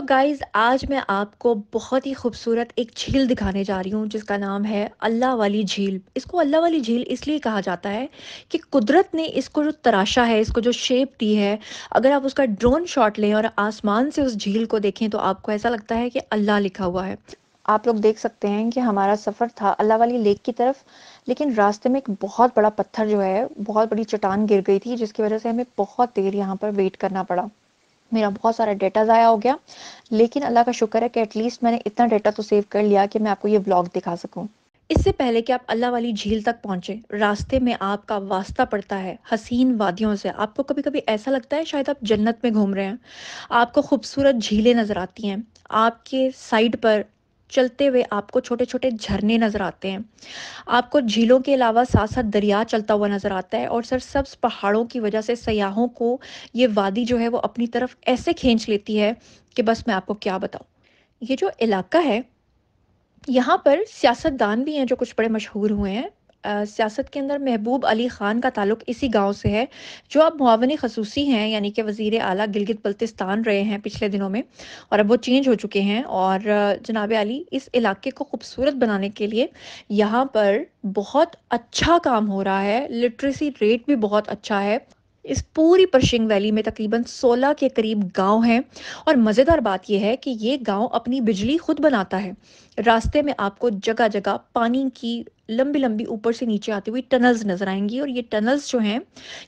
Guys आज मैं आपको बहुत ही खूबसूरत एक झील दिखाने जा रही हूँ जिसका नाम है अल्लाह वाली झील। इसको अल्लाह वाली झील इसलिए कहा जाता है कि कुदरत ने इसको जो तराशा है, इसको जो शेप दी है, अगर आप उसका ड्रोन शॉट लें और आसमान से उस झील को देखें तो आपको ऐसा लगता है कि अल्लाह लिखा हुआ है। आप लोग देख सकते हैं कि हमारा सफ़र था अल्लाह वाली लेक की तरफ, लेकिन रास्ते में एक बहुत बड़ा पत्थर जो है, बहुत बड़ी चट्टान गिर गई थी जिसकी वजह से हमें बहुत देर यहाँ पर वेट करना पड़ा। मेरा बहुत सारा डेटा ज़ाया हो गया, लेकिन अल्लाह का शुक्र है कि एटलीस्ट मैंने इतना डेटा तो सेव कर लिया कि मैं आपको ये व्लॉग दिखा सकूँ। इससे पहले कि आप अल्लाह वाली झील तक पहुँचे, रास्ते में आपका वास्ता पड़ता है हसीन वादियों से। आपको कभी-कभी ऐसा लगता है शायद आप जन्नत में घूम रहे हैं। आपको खूबसूरत झीलें नज़र आती हैं। आपके साइड पर चलते हुए आपको छोटे-छोटे झरने नज़र आते हैं। आपको झीलों के अलावा साथ-साथ दरिया चलता हुआ नज़र आता है और सरसब्ज़ पहाड़ों की वजह से सयाहों को ये वादी जो है वो अपनी तरफ ऐसे खींच लेती है कि बस मैं आपको क्या बताऊँ। ये जो इलाका है, यहाँ पर सियासतदान भी हैं जो कुछ बड़े मशहूर हुए हैं। सियासत के अंदर महबूब अली ख़ान का ताल्लुक इसी गाँव से है, जो अब मुआविन ख़ुसूसी हैं, यानी कि वज़ीर आला गिलगित-बल्तिस्तान रहे हैं पिछले दिनों में और अब वो चेंज हो चुके हैं। और जनाब अली इस इलाके को खूबसूरत बनाने के लिए यहाँ पर बहुत अच्छा काम हो रहा है, लिटरेसी रेट भी बहुत अच्छा है। इस पूरी पर्शिंग वैली में तकरीबन 16 के करीब गाँव हैं और मज़ेदार बात ये है कि ये गाँव अपनी बिजली खुद बनाता है। रास्ते में आपको जगह-जगह पानी की लंबी-लंबी ऊपर से नीचे आती हुई टनल्स नज़र आएँगी और ये टनल्स जो हैं,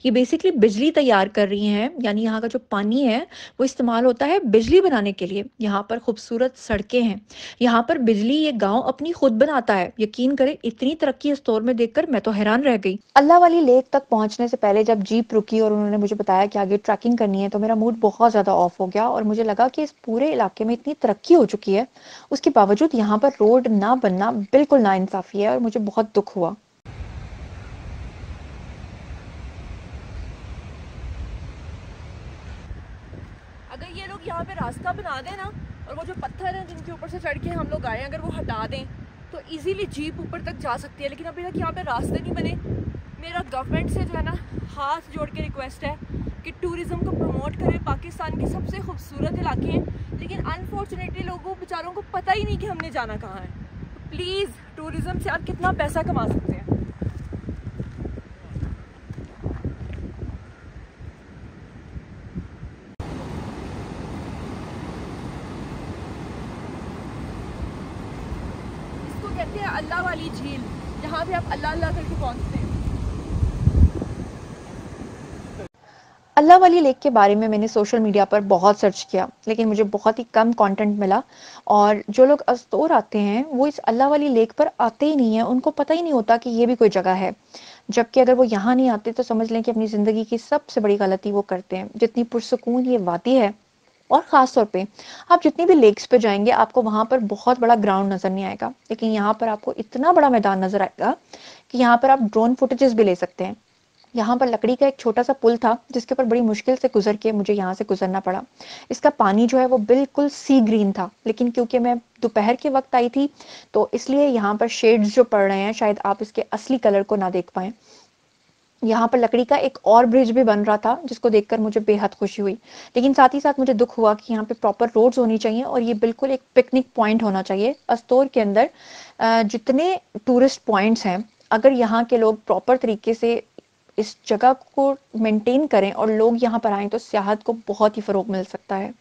ये बेसिकली बिजली तैयार कर रही हैं, यानी यहाँ का जो पानी है, वो इस्तेमाल होता है बिजली बनाने के लिए। यहाँ पर खूबसूरत सड़कें हैं, यहाँ पर बिजली ये गाँव अपनी खुद बनाता है। यकीन करें, इतनी तरक्की इस दौर में देखकर मैं तो हैरान रह गई। अल्लाह वाली लेक तक पहुँचने से पहले जब जीप रुकी और उन्होंने मुझे बताया कि आगे ट्रैकिंग करनी है, तो मेरा मूड बहुत ज़्यादा ऑफ हो गया और मुझे लगा कि इस पूरे इलाके में इतनी तरक्की हो चुकी है, उसके बावजूद यहाँ पर रोड ना बनना बिल्कुल नाइंसाफ़ी है और मुझे बहुत दुःख हुआ। अगर ये लोग यहाँ पे रास्ता बना दें ना, और वो जो पत्थर हैं जिनके ऊपर से चढ़ के हम लोग आए, अगर वो हटा दें तो इजीली जीप ऊपर तक जा सकती है। लेकिन अभी तक यहाँ पे रास्ते नहीं बने। मेरा गवर्नमेंट से जो है ना, हाथ जोड़ के रिक्वेस्ट है कि टूरिज़्म को प्रमोट करें। पाकिस्तान के सबसे खूबसूरत इलाके हैं, लेकिन अनफॉर्चुनेटली लोगों बेचारों को पता ही नहीं कि हमने जाना कहाँ है। तो प्लीज़, टूरिज़्म से आप कितना पैसा कमा सकते हैं। इसको कहते हैं अल्लाह वाली झील, जहाँ पे आप अल्लाह अल्लाह करके पहुँचते हैं। अल्लाह वाली लेक के बारे में मैंने सोशल मीडिया पर बहुत सर्च किया, लेकिन मुझे बहुत ही कम कंटेंट मिला और जो लोग अस्तोर आते हैं, वो इस अल्लाह वाली लेक पर आते ही नहीं हैं, उनको पता ही नहीं होता कि ये भी कोई जगह है। जबकि अगर वो यहाँ नहीं आते तो समझ लें कि अपनी ज़िंदगी की सबसे बड़ी गलती वो करते हैं। जितनी पुरसुकून ये वादी है और ख़ास तौर पे आप जितनी भी लेक्स पे जाएँगे, आपको वहाँ पर बहुत बड़ा ग्राउंड नज़र नहीं आएगा, लेकिन यहाँ पर आपको इतना बड़ा मैदान नज़र आएगा कि यहाँ पर आप ड्रोन फुटेजेस भी ले सकते हैं। यहाँ पर लकड़ी का एक छोटा-सा पुल था, जिसके ऊपर बड़ी मुश्किल से गुज़र के मुझे यहाँ से गुज़रना पड़ा। इसका पानी जो है वो बिल्कुल सी ग्रीन था, लेकिन क्योंकि मैं दोपहर के वक़्त आई थी, तो इसलिए यहाँ पर शेड्स जो पड़ रहे हैं, शायद आप इसके असली कलर को ना देख पाएँ। यहाँ पर लकड़ी का एक और ब्रिज भी बन रहा था, जिसको देखकर मुझे बेहद खुशी हुई। लेकिन साथ ही साथ मुझे दुःख हुआ कि यहाँ पे प्रॉपर रोड्स होनी चाहिए और ये बिल्कुल एक पिकनिक पॉइंट होना चाहिए। अस्तोर के अंदर जितने टूरिस्ट पॉइंट्स हैं, अगर यहाँ के लोग प्रॉपर तरीके से इस जगह को मेंटेन करें और लोग यहाँ पर आएँ, तो सियाहत को बहुत ही फ़रोग़ मिल सकता है।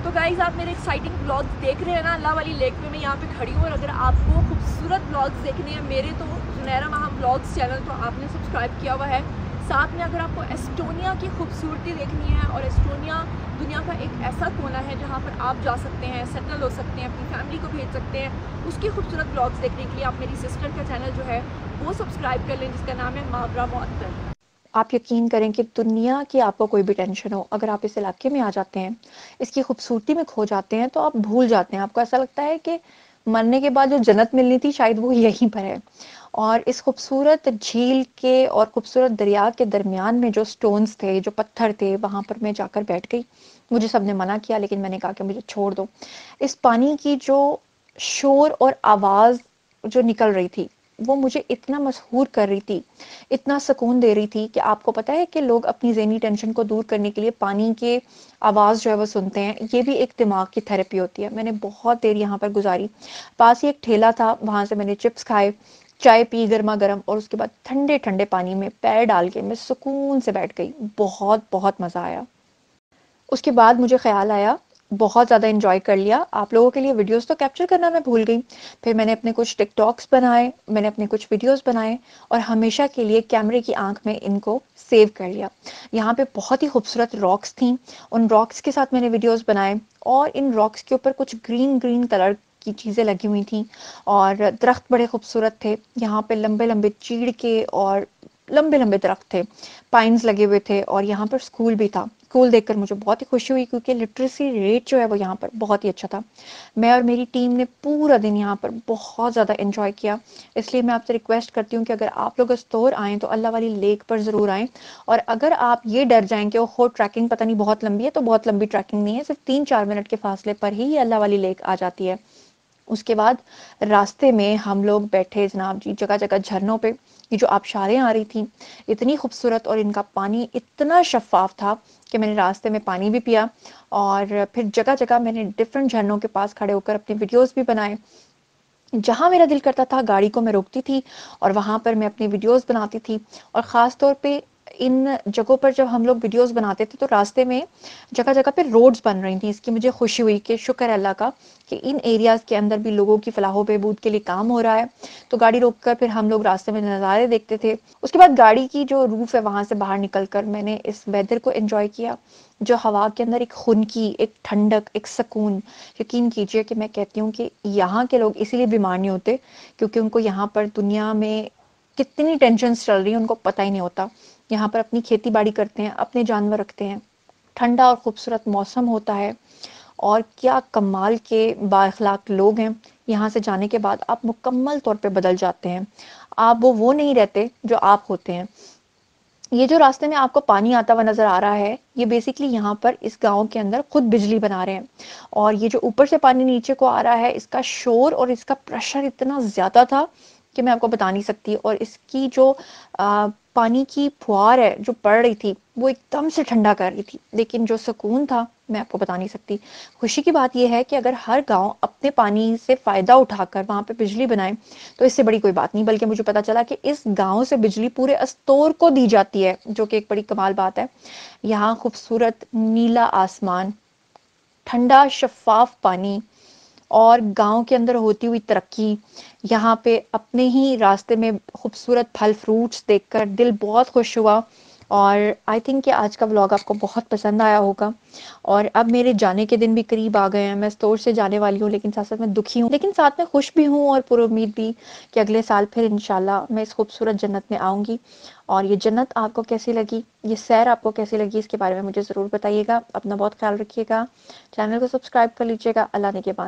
तो गाइज़, आप मेरे एक्साइटिंग ब्लॉग्स देख रहे हैं ना। अल्लाह वाली लेक में मैं यहाँ पे खड़ी हूँ, और अगर आपको खूबसूरत ब्लॉग्स देखने हैं मेरे, तो जुनैरा माहा ब्लॉग्स चैनल तो आपने सब्सक्राइब किया हुआ है। साथ में अगर आपको एस्टोनिया की खूबसूरती देखनी है, और एस्टोनिया दुनिया का एक ऐसा कोना है जहाँ पर आप जा सकते हैं, सेटल हो सकते हैं, अपनी फैमिली को भेज सकते हैं, उसकी खूबसूरत ब्लॉग्स देखने के लिए आप मेरी सिस्टर का चैनल जो है वो सब्सक्राइब कर लें, जिसका नाम है माबरा मुअत्तल। आप यकीन करें कि दुनिया की आपको कोई भी टेंशन हो, अगर आप इस इलाके में आ जाते हैं, इसकी खूबसूरती में खो जाते हैं, तो आप भूल जाते हैं। आपको ऐसा लगता है कि मरने के बाद जो जन्नत मिलनी थी, शायद वो यहीं पर है। और इस खूबसूरत झील के और खूबसूरत दरिया के दरमियान में जो स्टोन्स थे, जो पत्थर थे, वहाँ पर मैं जाकर बैठ गई। मुझे सबने मना किया, लेकिन मैंने कहा कि मुझे छोड़ दो। इस पानी की जो शोर और आवाज़ जो निकल रही थी, वो मुझे इतना मसहूर कर रही थी, इतना सुकून दे रही थी कि आपको पता है कि लोग अपनी ज़हनी टेंशन को दूर करने के लिए पानी के आवाज़ जो है वो सुनते हैं। ये भी एक दिमाग की थेरेपी होती है। मैंने बहुत देर यहाँ पर गुज़ारी। पास ही एक ठेला था, वहाँ से मैंने चिप्स खाए, चाय पी गरमा-गरम और उसके बाद ठंडे-ठंडे पानी में पैर डाल के मैं सुकून से बैठ गई। बहुत मज़ा आया। उसके बाद मुझे ख़्याल आया, बहुत ज़्यादा एन्जॉय कर लिया, आप लोगों के लिए वीडियोज़ तो कैप्चर करना मैं भूल गई। फिर मैंने अपने कुछ टिकटॉक्स बनाए, मैंने अपने कुछ वीडियोज़ बनाए और हमेशा के लिए कैमरे की आँख में इनको सेव कर लिया। यहाँ पे बहुत ही खूबसूरत रॉक्स थीं, उन रॉक्स के साथ मैंने वीडियोज़ बनाए और इन रॉक्स के ऊपर कुछ ग्रीन कलर की चीज़ें लगी हुई थीं और दरख्त बड़े खूबसूरत थे। यहाँ पे लंबे-लंबे चीड़ के और लंबे-लंबे दरख्त थे, पाइन्स लगे हुए थे और यहाँ पर स्कूल भी था। स्कूल देखकर मुझे बहुत ही खुशी हुई क्योंकि लिटरेसी रेट जो है वो यहाँ पर बहुत ही अच्छा था। मैं और मेरी टीम ने पूरा दिन यहाँ पर बहुत ज़्यादा एन्जॉय किया। इसलिए मैं आपसे रिक्वेस्ट करती हूँ कि अगर आप लोग अस्तौर आएँ तो अल्लाह वाली लेक पर ज़रूर आएँ और अगर आप ये डर जाएँ कि ओहो! ट्रैकिंग पता नहीं बहुत लंबी है, तो बहुत लंबी ट्रैकिंग नहीं है, सिर्फ़ 3-4 मिनट के फासले पर ही ये अल्लाह वाली लेक आ जाती है। उसके बाद रास्ते में हम लोग बैठे जनाब जी जगह-जगह झरनों पे। ये जो आबशारें आ रही थीं, इतनी खूबसूरत और इनका पानी इतना शफ़ाफ़ था कि मैंने रास्ते में पानी भी पिया और फिर जगह-जगह मैंने डिफ़रेंट झरनों के पास खड़े होकर अपने वीडियोज़ भी बनाए। जहाँ मेरा दिल करता था गाड़ी को मैं रोकती थी और वहाँ पर मैं अपनी वीडियोज़ बनाती थी और ख़ास तौर पे इन जगहों पर जब हम लोग वीडियोज़ बनाते थे तो रास्ते में जगह-जगह पे रोड्स बन रही थी। इसकी मुझे खुशी हुई कि शुक्र है अल्लाह का कि इन एरियाज़ के अंदर भी लोगों की फलाह व बहबूद के लिए काम हो रहा है। तो गाड़ी रोककर फिर हम लोग रास्ते में नज़ारे देखते थे। उसके बाद गाड़ी की जो रूफ़ है वहाँ से बाहर निकल कर मैंने इस वेदर को एन्जॉय किया। जो हवा के अंदर एक खुनकी, एक ठंडक, एक सुकून। यकीन कीजिए कि मैं कहती हूँ कि यहाँ के लोग इसीलिए बीमार नहीं होते क्योंकि उनको यहाँ पर दुनिया में कितनी टेंशन्स चल रही हैं उनको पता ही नहीं होता। यहाँ पर अपनी खेती-बाड़ी करते हैं, अपने जानवर रखते हैं, ठंडा और खूबसूरत मौसम होता है और क्या कमाल के बाअख़लाक़ लोग हैं। यहाँ से जाने के बाद आप मुकम्मल तौर पे बदल जाते हैं। आप वो नहीं रहते जो आप होते हैं। ये जो रास्ते में आपको पानी आता हुआ नज़र आ रहा है, ये बेसिकली यहाँ पर इस गाँव के अंदर खुद बिजली बना रहे हैं और ये जो ऊपर से पानी नीचे को आ रहा है, इसका शोर और इसका प्रेशर इतना ज़्यादा था कि मैं आपको बता नहीं सकती और इसकी जो पानी की फुहार है, जो पड़ रही थी, वो एकदम से ठंडा कर रही थी। लेकिन जो सुकून था, मैं आपको बता नहीं सकती। खुशी की बात ये है कि अगर हर गाँव अपने पानी से फ़ायदा उठाकर वहाँ पे बिजली बनाए, तो इससे बड़ी कोई बात नहीं। बल्कि मुझे पता चला कि इस गाँव से बिजली पूरे अस्तौर को दी जाती है, जो कि एक बड़ी कमाल बात है। यहाँ खूबसूरत नीला आसमान, ठंडा शफ़ाफ़ पानी और गाँव के अंदर होती हुई तरक्की, यहाँ पे अपने ही रास्ते में खूबसूरत फल-फ्रूट्स देखकर दिल बहुत खुश हुआ और आई थिंक कि आज का व्लॉग आपको बहुत पसंद आया होगा और अब मेरे जाने के दिन भी करीब आ गए हैं। मैं स्टोर से जाने वाली हूँ लेकिन साथ-साथ मैं दुखी हूँ, लेकिन साथ में खुश भी हूँ और पुरुम्मीद भी कि अगले साल फिर इंशाल्लाह मैं इस खूबसूरत जन्नत में आऊँगी और ये जन्नत आपको कैसी लगी, ये सैर आपको कैसी लगी, इसके बारे में मुझे ज़रूर बताइएगा। अपना बहुत ख़्याल रखिएगा, चैनल को सब्सक्राइब कर लीजिएगा। अल्लाह ने के बाद